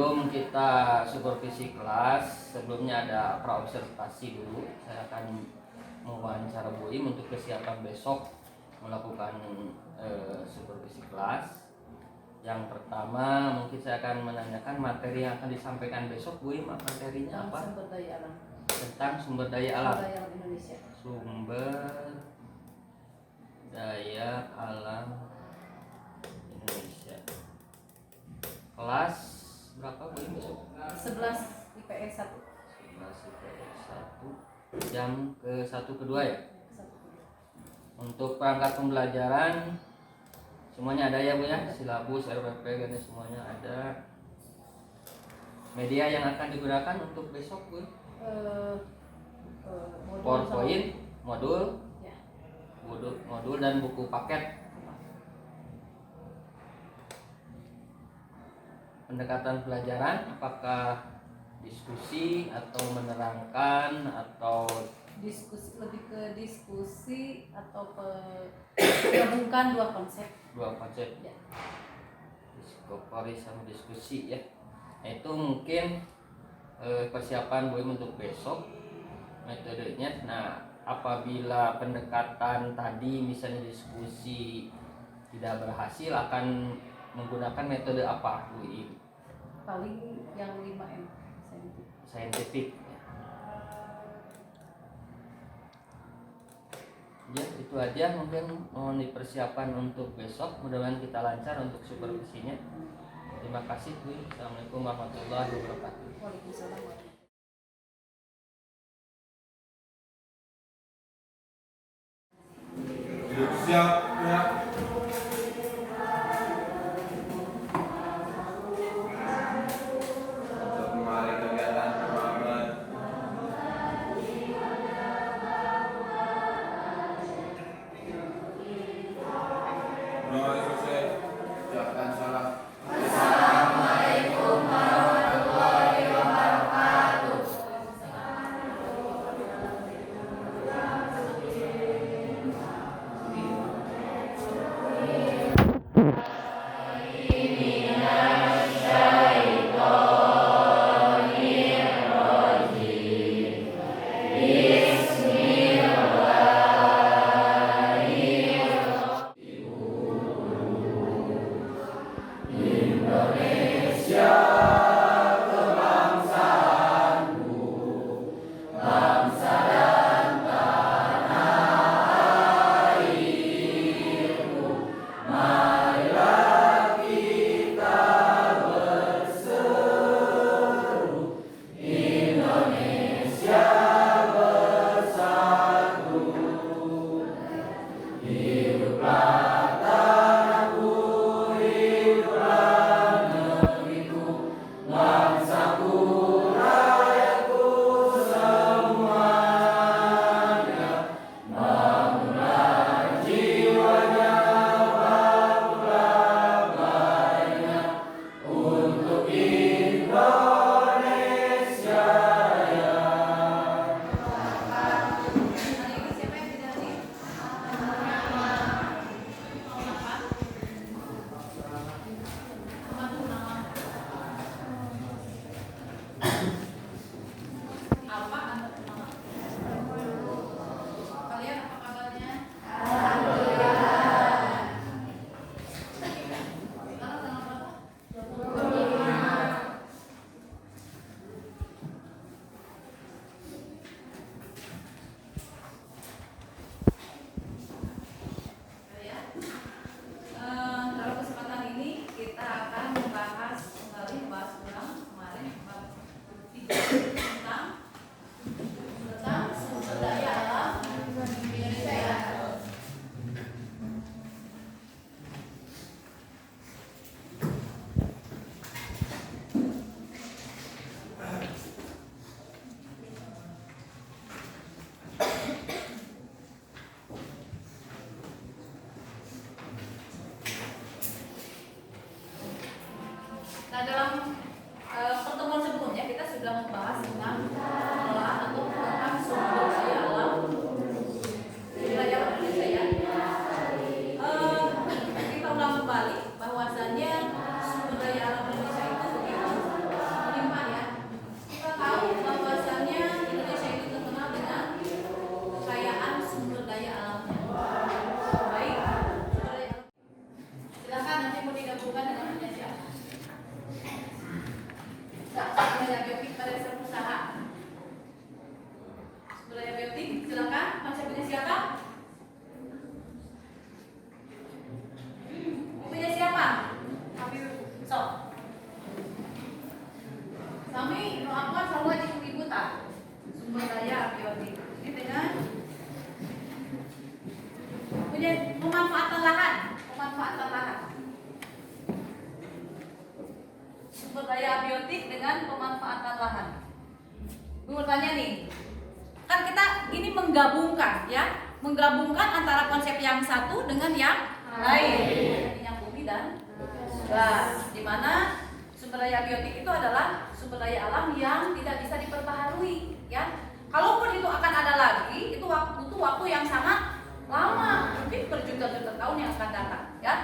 Sebelum kita supervisi kelas, sebelumnya ada praobservasi dulu. Saya akan mewawancara Bu Im untuk kesiapan besok melakukan supervisi kelas. Yang pertama mungkin saya akan menanyakan materi yang akan disampaikan besok. Bu Im, materinya apa? Sumber daya alam. Tentang sumber daya alam. Sumber daya alam Indonesia. Sumber daya alam Indonesia. Kelas berapa Bu Im besok? 11 IPS 1. 11 IPS 1 jam ke-1 ke-2 ya. Untuk perangkat pembelajaran semuanya ada ya Bu ya, silabus, RPP dan semuanya ada. Media yang akan digunakan untuk besok Bu? PowerPoint, modul, ya. modul dan buku paket. Pendekatan pelajaran apakah diskusi atau menerangkan atau Diskusi, lebih ke diskusi atau menggabungkan dua konsep. Ya. Diskusi sama diskusi ya. Nah, itu mungkin persiapan Bu Im untuk besok metodenya. Nah, apabila pendekatan tadi misalnya diskusi tidak berhasil, akan menggunakan metode apa Bu Im? Paling yang 5M, Saintifik. Ya, itu aja mungkin mohon dipersiapkan untuk besok. Mudah-mudahan kita lancar untuk supervisinya. Terima kasih Bu. Assalamualaikum warahmatullahi wabarakatuh. Waalaikumsalam. Siap ya. Untuk kemarin kegiatan pemahaman. Noise selesai. Ucapkan salam. Assalamualaikum warahmatullahi wabarakatuh. Nah, dalam pertemuan sebelumnya kita sudah membahas tentang pengelolaan atau tentang sumber daya alam wilayah Indonesia ya. Kita ulang kembali bahwasannya sumber daya alam Indonesia itu begitu membuat ibu tak sumber daya abiotik ini dengan punya pemanfaatan lahan, sumber daya abiotik dengan pemanfaatan lahan. Gue bertanya nih, kan kita ini menggabungkan antara konsep yang satu dengan yang lain, yang bumi dan gas, di mana sumber daya abiotik itu adalah sumber daya alam yang tidak bisa diperbaharui, ya. Kalaupun itu akan ada lagi, itu butuh waktu yang sangat lama, mungkin berjuta-juta tahun yang akan datang, ya.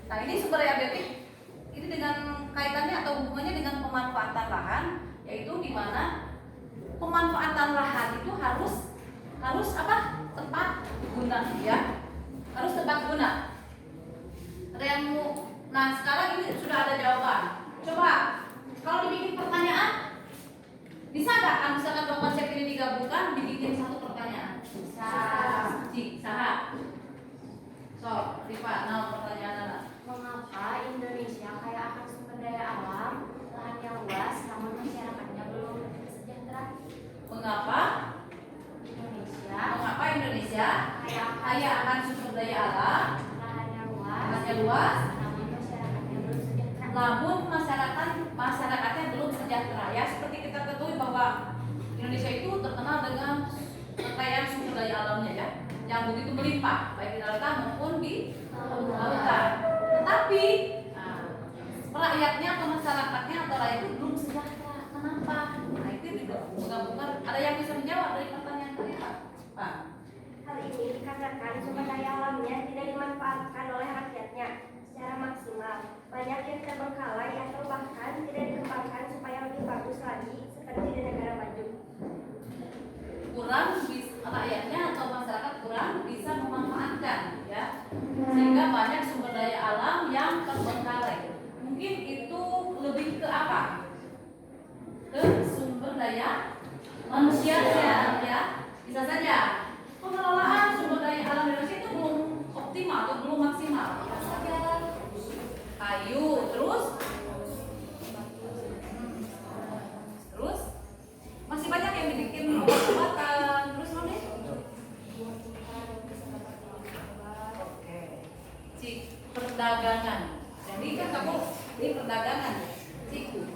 Nah, ini sumber daya abiotik ini dengan kaitannya atau hubungannya dengan pemanfaatan lahan, yaitu di mana pemanfaatan lahan itu harus apa? Tepat guna, ya. Harus tepat guna. Ada yang mau? Nah, sekarang ini sudah ada jawaban. Coba kalau dibikin pertanyaan, bisa nggak kan misalkan dua konsep ini digabungkan dibikin satu pertanyaan? Bisa. So, Rifa, pertanyaan Nana. Mengapa Indonesia kaya akan sumber daya alam, lahannya luas, namun masyarakatnya belum sejahtera? Mengapa Indonesia kaya akan sumber daya alam, Lahannya lahannya luas, namun masyarakatnya belum sejahtera? namun masyarakatnya belum sejahtera, ya. Seperti kita ketahui bahwa Indonesia itu terkenal dengan kekayaan sumber daya alamnya, ya, yang begitu melimpah baik di daratan maupun di lautan. Tetapi rakyatnya atau masyarakatnya atau rakyat itu belum sejahtera. Kenapa? Nah, itu juga bukan. Ada yang bisa menjawab dari pertanyaan tadi, Pak? Hal ini dikarenakan sumber daya alamnya tidak dimanfaatkan oleh rakyatnya secara maksimal. Banyak yang terbengkalai atau bahkan tidak dikembangkan supaya lebih bagus lagi seperti di negara maju. Rakyatnya atau masyarakat kurang bisa memanfaatkan, ya, sehingga banyak sumber daya alam yang terbengkalai. Mungkin itu lebih ke apa? Ke sumber daya manusia, ya. Bisa saja pengelolaan sumber daya alam Indonesia itu belum optimal atau belum maksimal. Kayu, terus masih banyak yang dibikin obat-obatan, terus mana? Perdagangan. Jadi kan kamu di perdagangan.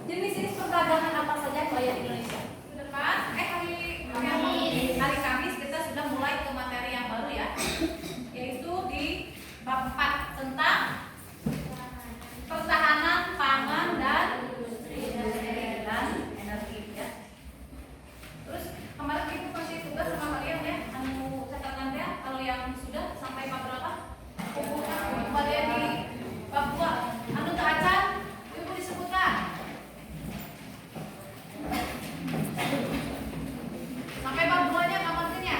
Jenis-jenis perdagangan apa saja yang di Indonesia? Depan, hari Kamis kita sudah mulai ke materi yang baru, ya, yaitu di bab 4 tentang pertahanan pangan dan energi, ya. Terus kemarin ibu kasih tugas sama kalian, ya, catatannya kalau yang sudah sampai bab berapa? Pada di bab 2 acan ibu disebutkan sampai bab 2 nya kamarnya.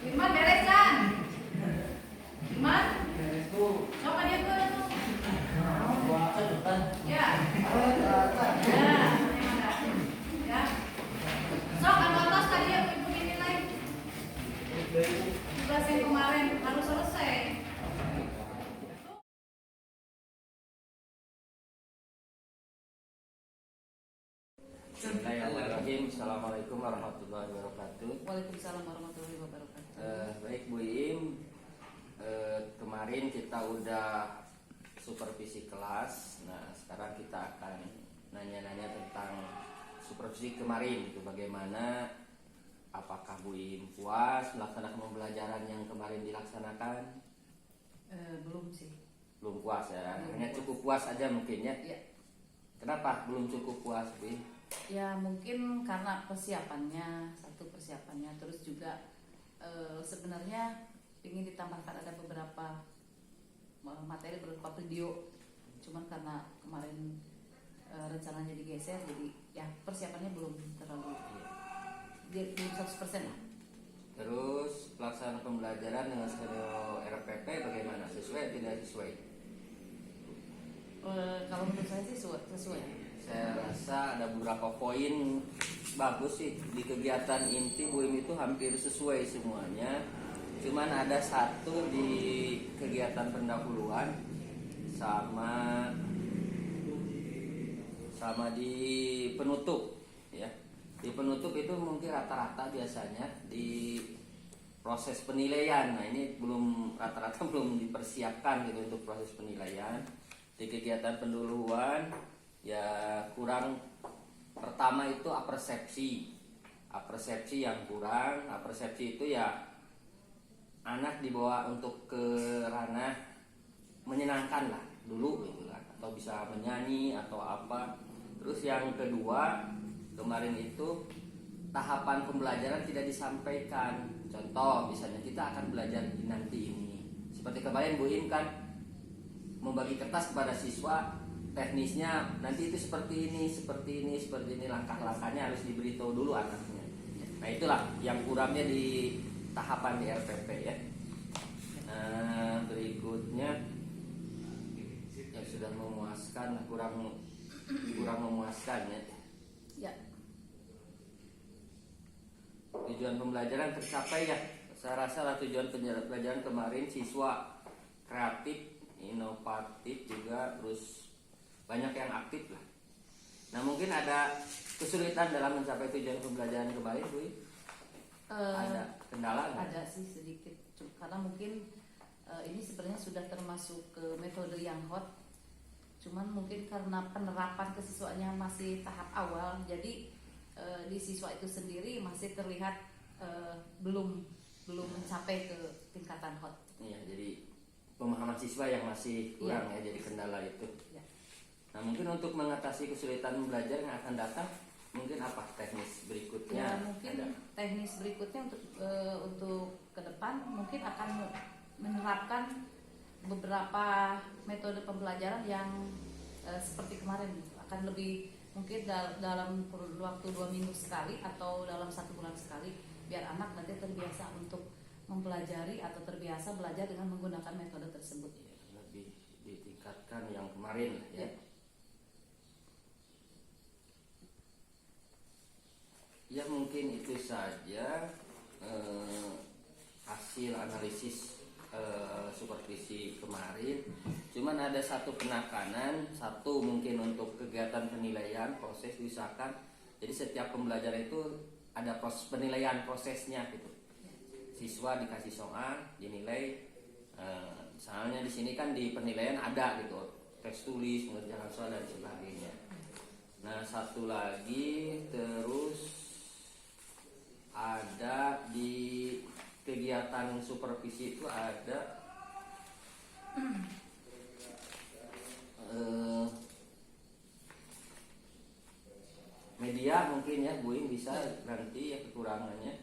Firman beres kan? Firman? Coba dia ke itu. Ya. Ya. Sok atas tadi yang ibu nilai. Tugas yang kemarin harus selesai. Bismillahirrahmanirrahim. Assalamualaikum warahmatullahi wabarakatuh. Waalaikumsalam warahmatullahi wabarakatuh. Baik Bu Im, kemarin kita udah supervisi kelas. Nah, sekarang kita akan nanya-nanya tentang supervisi kemarin, gitu. Bagaimana, apakah Bu Im puas melaksanakan pembelajaran yang kemarin dilaksanakan? Belum sih. Belum puas, ya. Hanya cukup puas aja mungkin, ya. Ya. Kenapa belum cukup puas, Bu Im? Ya mungkin karena persiapannya, terus juga sebenarnya ingin ditambahkan ada beberapa materi berupa video, cuman karena kemarin rencananya digeser, jadi ya persiapannya belum terlalu, belum 100% lah. Terus pelaksanaan pembelajaran dengan skenario RPP bagaimana? Sesuai tidak sesuai? Kalau menurut saya sih sesuai. Saya rasa ada beberapa poin bagus sih di kegiatan inti Bu Im itu hampir sesuai semuanya. Cuman ada satu di kegiatan pendahuluan sama di penutup ya. Di penutup itu mungkin rata-rata biasanya di proses penilaian. Nah, ini belum rata-rata belum dipersiapkan gitu untuk proses penilaian. Di kegiatan pendahuluan ya kurang, pertama itu apersepsi. Apersepsi yang kurang. Apersepsi itu ya anak dibawa untuk ke ranah menyenangkan lah dulu gitu kan, atau bisa menyanyi atau apa. Terus yang kedua, kemarin itu tahapan pembelajaran tidak disampaikan. Contoh misalnya kita akan belajar nanti ini, seperti kemarin Bu Im kan membagi kertas kepada siswa, teknisnya nanti itu seperti ini, langkah-langkahnya harus diberitahu dulu anaknya. Nah, itulah yang kurangnya di tahapan di RPP ya. Nah, berikutnya yang sudah memuaskan, kurang memuaskan ya. Ya. Tujuan pembelajaran tercapai ya. Saya rasa lah tujuan pembelajaran kemarin siswa kreatif, inovatif juga, terus banyak yang aktif lah. Nah, mungkin ada kesulitan dalam mencapai tujuan pembelajaran kemarin, Bu. Ada kendala nggak? Ada sih sedikit, karena mungkin ini sebenarnya sudah termasuk ke metode yang hot, cuman mungkin karena penerapan ke siswanya masih tahap awal, jadi di siswa itu sendiri masih terlihat belum mencapai ke tingkatan hot. Iya, jadi pemahaman siswa yang masih kurang ya, jadi kendala itu. Ya. Nah, mungkin untuk mengatasi kesulitan belajar yang akan datang, mungkin apa teknis berikutnya? Ya, mungkin ada. teknis berikutnya untuk ke depan mungkin akan menerapkan beberapa metode pembelajaran yang seperti kemarin, akan lebih mungkin dalam waktu 2 minggu sekali atau dalam 1 bulan sekali, biar anak nanti terbiasa untuk mempelajari atau terbiasa belajar dengan menggunakan metode tersebut. Ya, lebih ditingkatkan yang kemarin ya. Ya, mungkin itu saja hasil analisis supervisi kemarin. Cuman ada satu penekanan, satu mungkin untuk kegiatan penilaian proses usahakan. Jadi setiap pembelajaran itu ada proses penilaian prosesnya gitu. Siswa dikasih soal, dinilai. Misalnya di sini kan di penilaian ada gitu teks tulis, mengerjakan soal dan sebagainya. Nah, satu lagi terus ada di kegiatan supervisi itu ada media mungkin ya, Bu Im bisa nanti ya kekurangannya.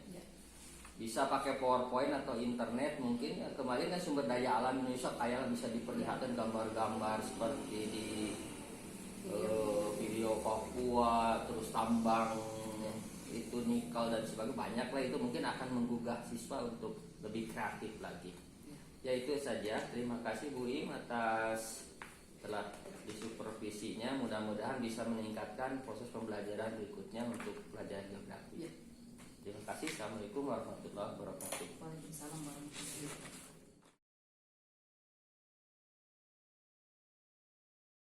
Bisa pakai PowerPoint atau internet mungkin ya. Kemarin kan sumber daya alam Indonesia kaya, bisa diperlihatkan gambar-gambar seperti di video Papua, terus tambang itu nikel dan sebagainya, banyak lah. Itu mungkin akan menggugah siswa untuk lebih kreatif lagi. Ya, itu saja. Terima kasih Bu Im atas telah disupervisinya. Mudah-mudahan bisa meningkatkan proses pembelajaran berikutnya untuk pelajaran geografi. Terima kasih. Assalamualaikum warahmatullahi wabarakatuh. Waalaikumsalam warahmatullahi wabarakatuh.